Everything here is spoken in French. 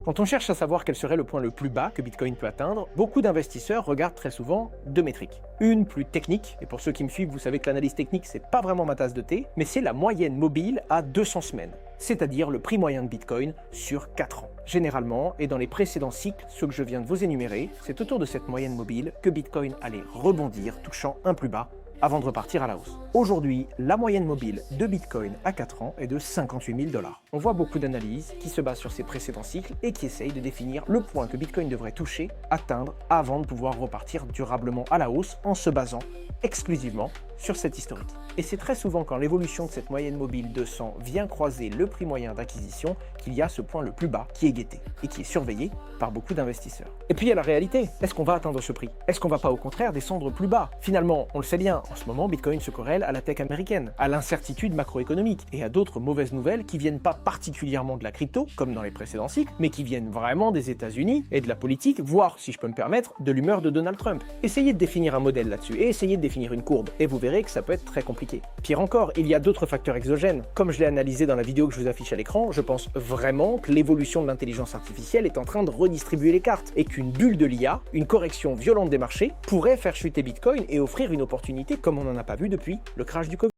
Quand on cherche à savoir quel serait le point le plus bas que Bitcoin peut atteindre, beaucoup d'investisseurs regardent très souvent deux métriques. Une plus technique, et pour ceux qui me suivent, vous savez que l'analyse technique, c'est pas vraiment ma tasse de thé, mais c'est la moyenne mobile à 200 semaines, c'est-à-dire le prix moyen de Bitcoin sur 4 ans. Généralement, et dans les précédents cycles, ceux que je viens de vous énumérer, c'est autour de cette moyenne mobile que Bitcoin allait rebondir, touchant un plus bas avant de repartir à la hausse. Aujourd'hui, la moyenne mobile de Bitcoin à 4 ans est de 58 000 $. On voit beaucoup d'analyses qui se basent sur ces précédents cycles et qui essayent de définir le point que Bitcoin devrait toucher, atteindre, avant de pouvoir repartir durablement à la hausse en se basant exclusivement sur cette historique. Et c'est très souvent quand l'évolution de cette moyenne mobile 200 vient croiser le prix moyen d'acquisition qu'il y a ce point le plus bas qui est guetté et qui est surveillé par beaucoup d'investisseurs. Et puis il y a la réalité, est-ce qu'on va atteindre ce prix? Est-ce qu'on va pas au contraire descendre plus bas? Finalement, on le sait bien, en ce moment Bitcoin se corrèle à la tech américaine, à l'incertitude macroéconomique et à d'autres mauvaises nouvelles qui viennent pas particulièrement de la crypto, comme dans les précédents cycles, mais qui viennent vraiment des États-Unis et de la politique, voire, si je peux me permettre, de l'humeur de Donald Trump. Essayez de définir un modèle là-dessus et essayez de définir une courbe, et vous verrez que ça peut être très compliqué. Pire encore, il y a d'autres facteurs exogènes. Comme je l'ai analysé dans la vidéo que je vous affiche à l'écran, je pense vraiment que l'évolution de l'intelligence artificielle est en train de redistribuer les cartes, et qu'une bulle de l'IA, une correction violente des marchés, pourrait faire chuter Bitcoin et offrir une opportunité comme on n'en a pas vu depuis le crash du Covid.